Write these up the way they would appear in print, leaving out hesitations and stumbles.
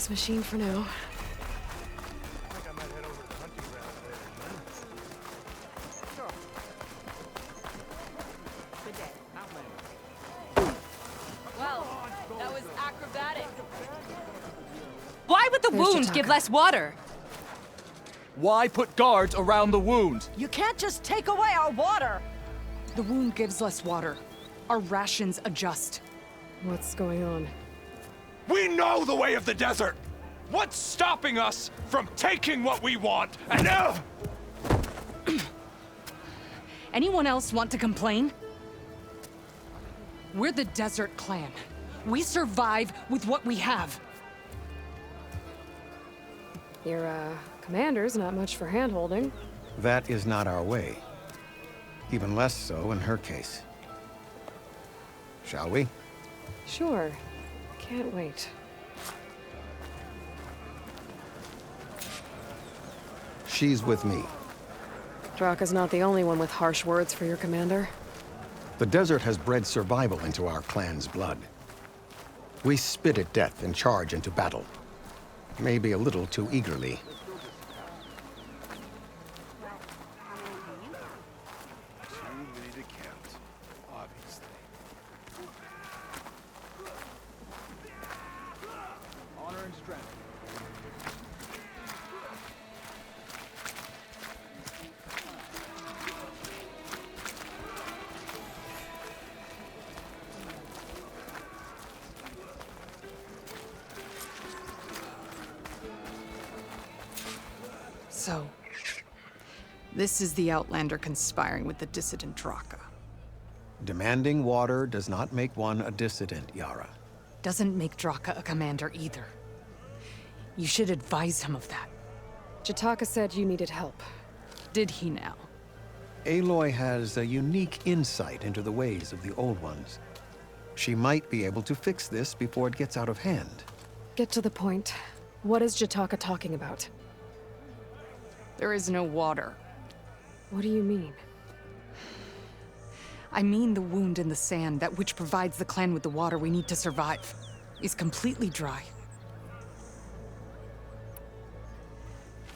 this machine for now. Well, that was acrobatic. Why would the There's wound Jataka. give less water? Why put guards around the wound? You can't just take away our water! The wound gives less water. Our rations adjust. What's going on? We know the way of the desert! What's stopping us from taking what we want and Anyone else want to complain? We're the Desert Clan. We survive with what we have. Your, commander's not much for hand-holding. That is not our way. Even less so in her case. Shall we? Sure. Can't wait. She's with me. Draka's not the only one with harsh words for your commander. The desert has bred survival into our clan's blood. We spit at death and charge into battle. Maybe a little too eagerly. Honor and strength. So, this is the Outlander conspiring with the dissident Draka. Demanding water does not make one a dissident, Yara. Doesn't make Draka a commander either. You should advise him of that. Jataka said you needed help. Did he now? Aloy has a unique insight into the ways of the Old Ones. She might be able to fix this before it gets out of hand. Get to the point. What is Jataka talking about? There is no water. What do you mean? I mean the wound in the sand, that which provides the clan with the water we need to survive, is completely dry.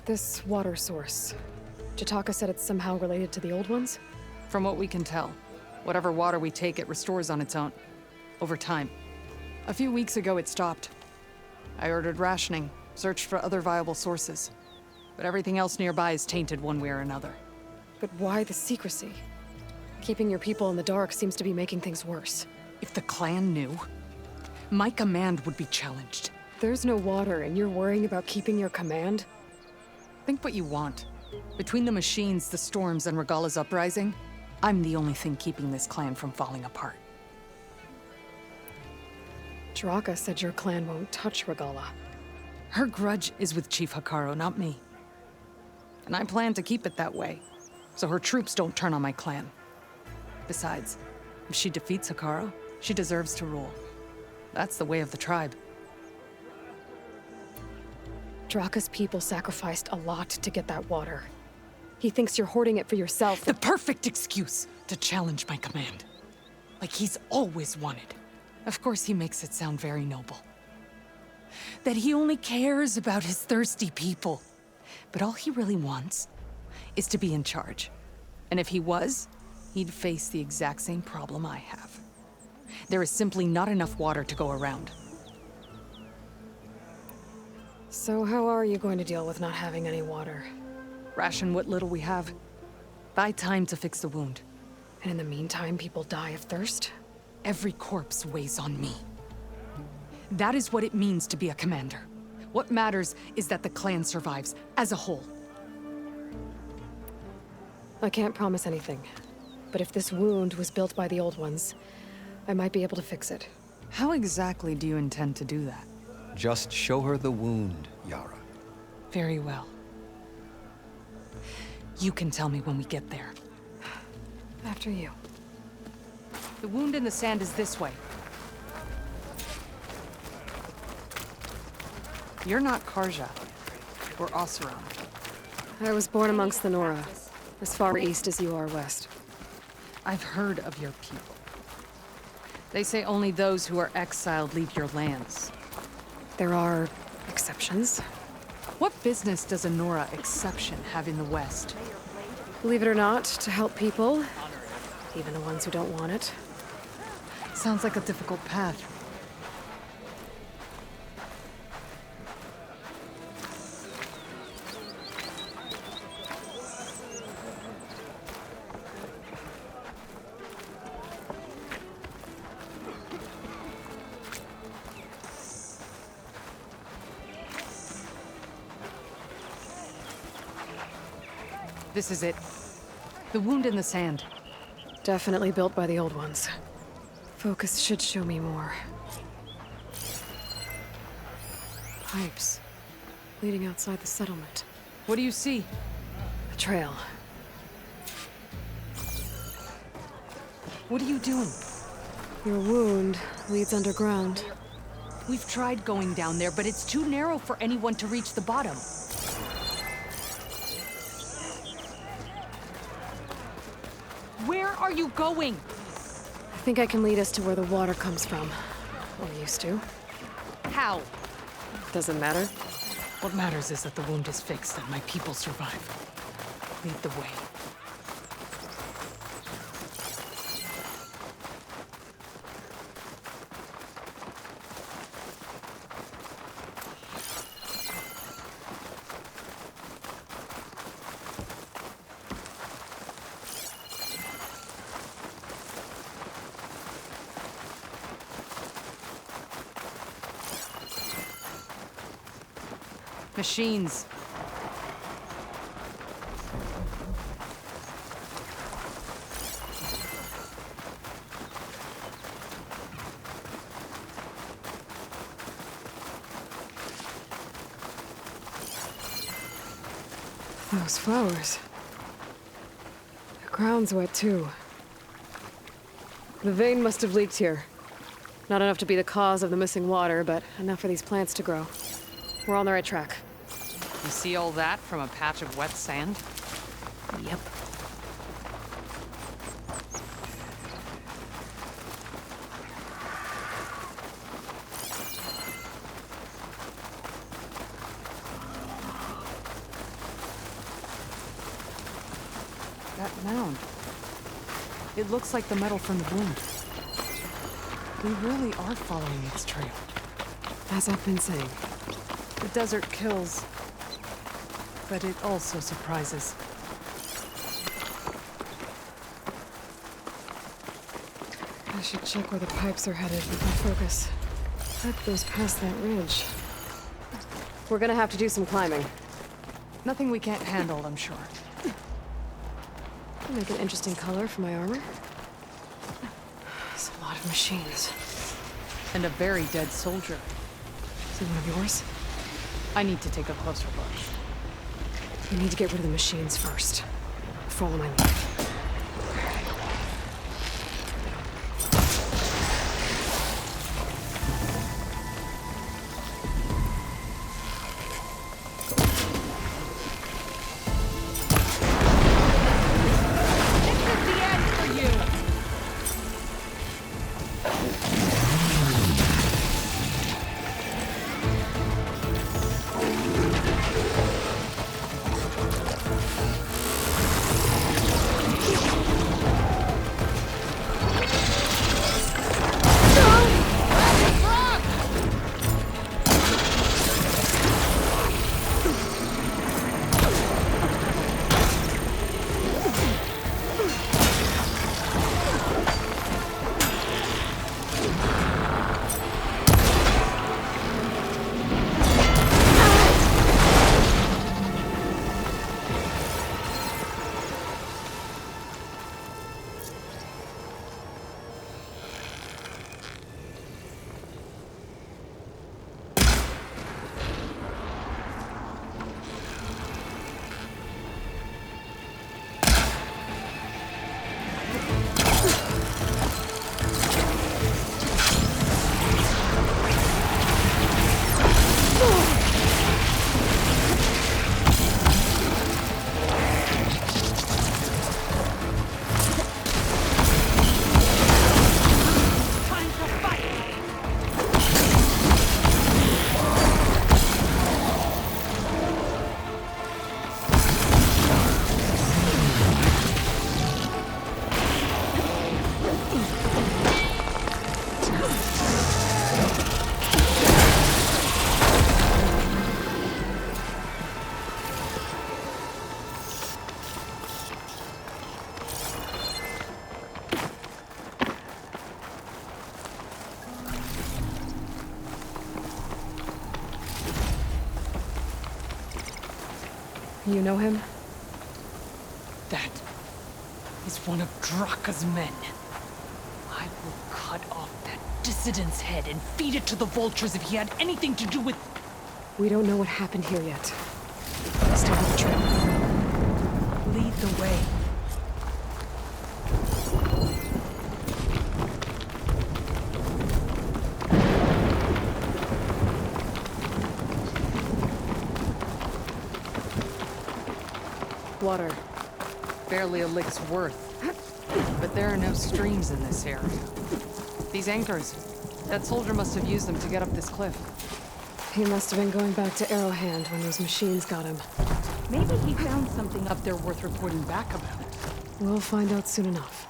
This water source. Jataka said it's somehow related to the Old Ones? From what we can tell, whatever water we take, it restores on its own. Over time. A few weeks ago, it stopped. I ordered rationing, searched for other viable sources. But everything else nearby is tainted one way or another. But why the secrecy? Keeping your people in the dark seems to be making things worse. If the clan knew, my command would be challenged. There's no water and you're worrying about keeping your command? Think what you want. Between the machines, the storms, and Regala's uprising, I'm the only thing keeping this clan from falling apart. Draka said your clan won't touch Regala. Her grudge is with Chief Hekarro, not me. And I plan to keep it that way, so her troops don't turn on my clan. Besides, if she defeats Hekarro, she deserves to rule. That's the way of the tribe. Draka's people sacrificed a lot to get that water. He thinks you're hoarding it for yourself. The perfect excuse to challenge my command. Like he's always wanted. Of course, he makes it sound very noble. That he only cares about his thirsty people. But all he really wants is to be in charge. And if he was, he'd face the exact same problem I have. There is simply not enough water to go around. So how are you going to deal with not having any water? Ration what little we have. Buy time to fix the wound. And in the meantime, people die of thirst? Every corpse weighs on me. That is what it means to be a commander. What matters is that the clan survives, as a whole. I can't promise anything. But if this wound was built by the Old Ones, I might be able to fix it. How exactly do you intend to do that? Just show her the wound, Yara. Very well. You can tell me when we get there. After you. The wound in the sand is this way. You're not Karja, or Oseram. I was born amongst the Nora, as far east as you are west. I've heard of your people. They say only those who are exiled leave your lands. There are exceptions. What business does a Nora exception have in the West? Believe it or not, to help people, even the ones who don't want it. Sounds like a difficult path. This is it. The wound in the sand. Definitely built by the old ones. Focus should show me more. Pipes. Leading outside the settlement. What do you see? A trail. What are you doing? Your wound leads underground. We've tried going down there, but it's too narrow for anyone to reach the bottom. Where are you going? I think I can lead us to where the water comes from. Or used to. How? Doesn't matter. What matters is that the wound is fixed and my people survive. Lead the way. Machines. Those flowers. The ground's wet too. The vein must have leaked here. Not enough to be the cause of the missing water, but enough for these plants to grow. We're on the right track. You see all that from a patch of wet sand? Yep. That mound. It looks like the metal from the wound. We really are following its trail. As I've been saying. The desert kills, but it also surprises. I should check where the pipes are headed with my focus. Pipe goes past that ridge. We're gonna have to do some climbing. Nothing we can't handle, I'm sure. Make an interesting color for my armor. It's a lot of machines. And a very dead soldier. Is it one of yours? I need to take a closer look. You need to get rid of the machines first. Follow my lead. You know him? That is one of Draka's men. I will cut off that dissident's head and feed it to the vultures if he had anything to do with... We don't know what happened here yet. Start the trip. Lead the way. Water. Barely a lick's worth. But there are no streams in this area. These anchors, that soldier must have used them to get up this cliff. He must have been going back to Arrowhand when those machines got him. Maybe he found something up there worth reporting back about. We'll find out soon enough.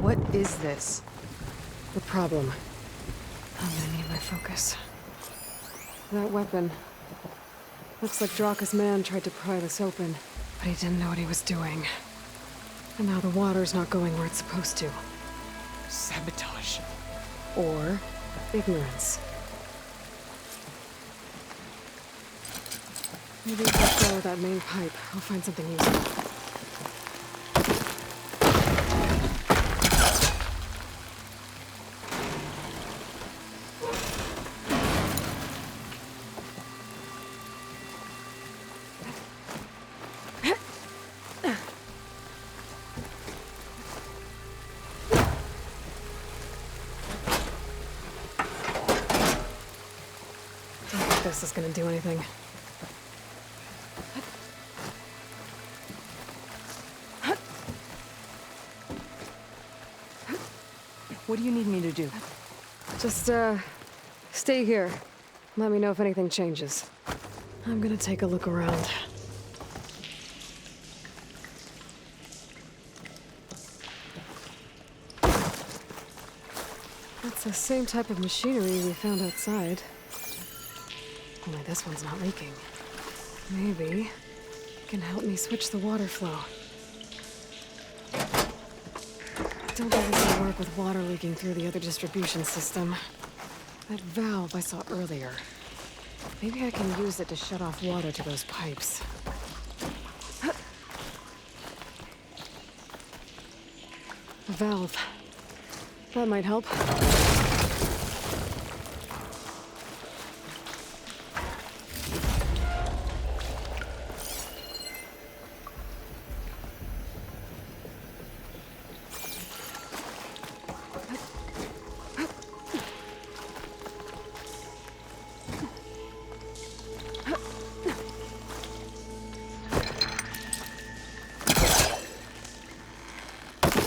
What is this? The problem. I'm gonna need my focus. That weapon. Looks like Draka's man tried to pry this open, but he didn't know what he was doing. And now the water's not going where it's supposed to. Sabotage. Or ignorance. Maybe if I follow that main pipe, I'll find something useful. This is gonna do anything. What do you need me to do? Just, stay here. Let me know if anything changes. I'm gonna take a look around. That's the same type of machinery we found outside. Only this one's not leaking. Maybe it can help me switch the water flow. Don't think this will work with water leaking through the other distribution system. That valve I saw earlier. Maybe I can use it to shut off water to those pipes. A valve. That might help.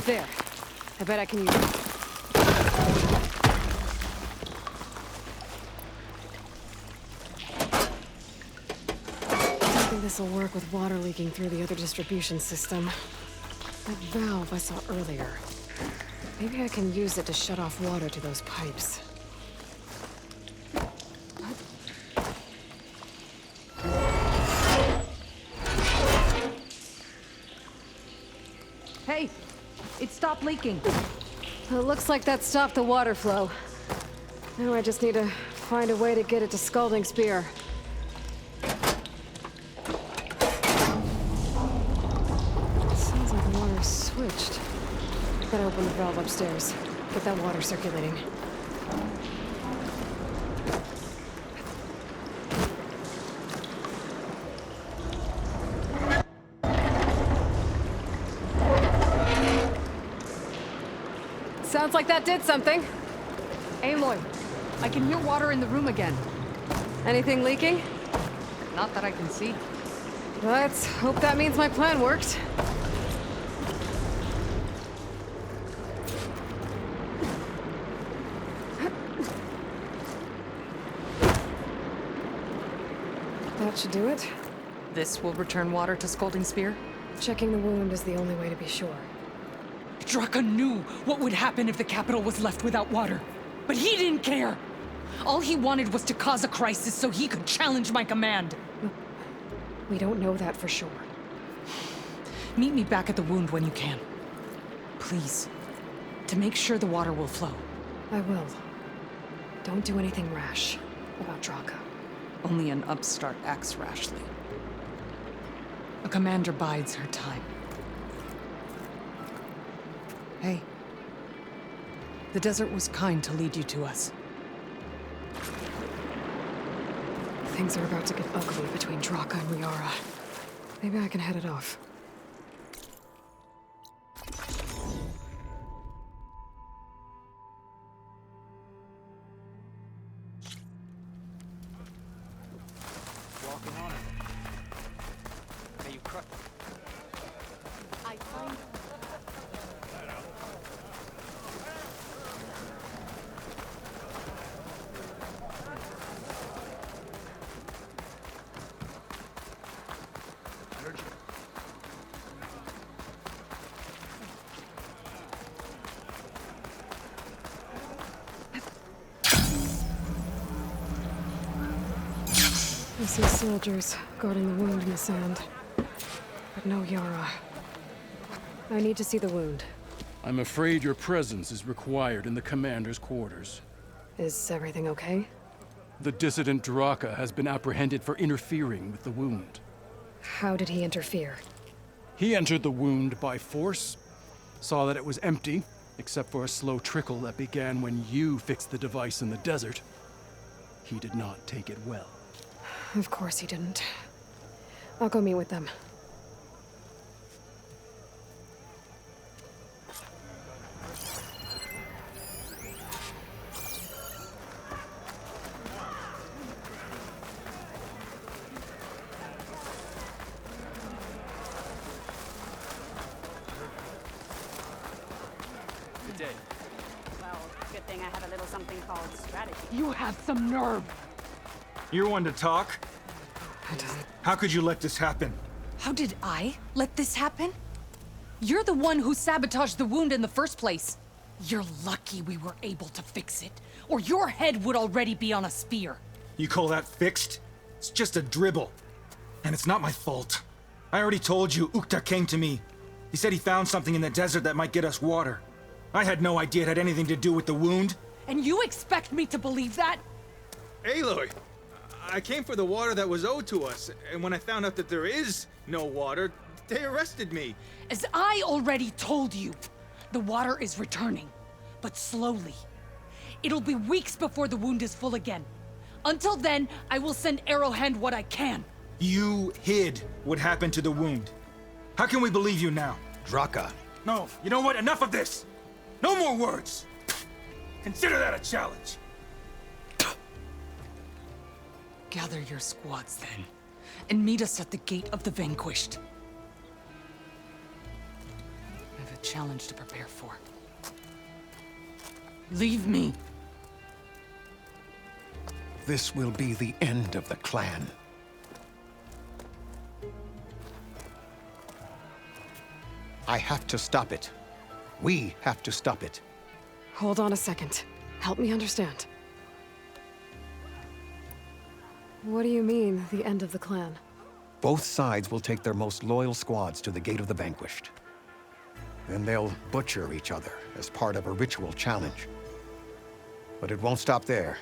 There. I bet I can use it. I think this will work with water leaking through the other distribution system. That valve I saw earlier. Maybe I can use it to shut off water to those pipes. Hey, it stopped leaking. It looks like that stopped the water flow. Now I just need to find a way to get it to Scalding Spear. Sounds like the water's switched. Gotta open the valve upstairs. Get that water circulating. Sounds like that did something. Aloy, I can hear water in the room again. Anything leaking? Not that I can see. Let's hope that means my plan worked. That should do it. This will return water to Scalding Spear? Checking the wound is the only way to be sure. Draka knew what would happen if the capital was left without water. But he didn't care! All he wanted was to cause a crisis so he could challenge my command. We don't know that for sure. Meet me back at the wound when you can. Please. to make sure the water will flow. I will. Don't do anything rash about Draka. Only an upstart acts rashly. A commander bides her time. Hey. The desert was kind to lead you to us. Things are about to get ugly between Draka and Liara. Maybe I can head it off. Walking on it. Hey, you crush. I find I see soldiers guarding the wound in the sand. But no Yara. I need to see the wound. I'm afraid your presence is required in the commander's quarters. Is everything okay? The dissident Draka has been apprehended for interfering with the wound. How did he interfere? He entered the wound by force, saw that it was empty, except for a slow trickle that began when you fixed the device in the desert. He did not take it well. Of course he didn't. I'll go meet with them. Good day. well, good thing I have a little something called strategy. You have some nerve! You're one to talk. How could you let this happen? How did I let this happen? You're the one who sabotaged the wound in the first place. You're lucky we were able to fix it, or your head would already be on a spear. You call that fixed? It's just a dribble. And it's not my fault. I already told you, Ukta came to me. He said he found something in the desert that might get us water. I had no idea it had anything to do with the wound. And you expect me to believe that? Aloy, I came for the water that was owed to us, and when I found out that there is no water, they arrested me. As I already told you, the water is returning, but slowly. It'll be weeks before the wound is full again. Until then, I will send Arrowhand what I can. You hid what happened to the wound. How can we believe you now? Draka. No, you know what? Enough of this! No more words! Consider that a challenge. Gather your squads then, and meet us at the Gate of the Vanquished. I have a challenge to prepare for. Leave me. This will be the end of the clan. I have to stop it. We have to stop it. Hold on a second. Help me understand. What do you mean, the end of the clan? Both sides will take their most loyal squads to the Gate of the Vanquished. Then they'll butcher each other as part of a ritual challenge. But it won't stop there.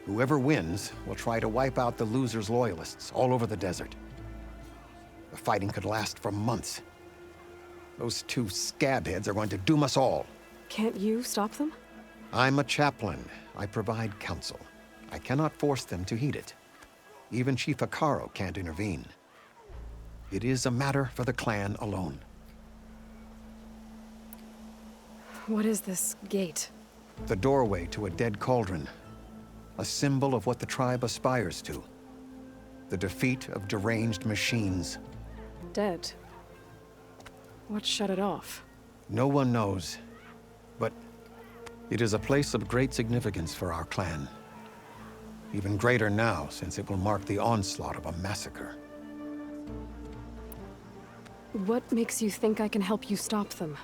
Whoever wins will try to wipe out the loser's loyalists all over the desert. The fighting could last for months. Those two scabheads are going to doom us all. Can't you stop them? I'm a chaplain. I provide counsel. I cannot force them to heed it. Even Chief Hekarro can't intervene. It is a matter for the clan alone. What is this gate? The doorway to a dead cauldron. A symbol of what the tribe aspires to. The defeat of deranged machines. Dead. What shut it off? No one knows. But it is a place of great significance for our clan. Even greater now, since it will mark the onslaught of a massacre. What makes you think I can help you stop them?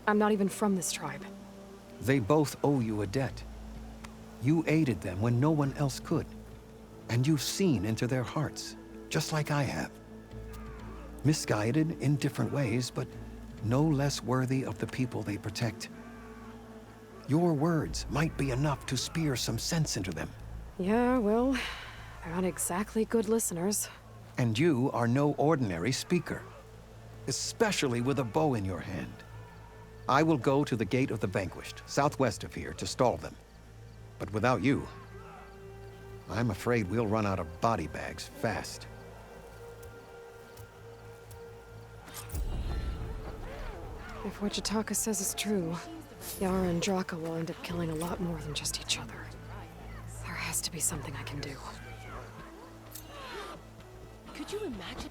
I'm not even from this tribe. They both owe you a debt. You aided them when no one else could. And you've seen into their hearts, just like I have. Misguided in different ways, but no less worthy of the people they protect. Your words might be enough to spear some sense into them. Yeah, well, they're not exactly good listeners. And you are no ordinary speaker, especially with a bow in your hand. I will go to the Gate of the Vanquished, southwest of here, to stall them. But without you, I'm afraid we'll run out of body bags fast. If what Jataka says is true, Yara and Draka will end up killing a lot more than just each other. There has to be something I can do. Could you imagine?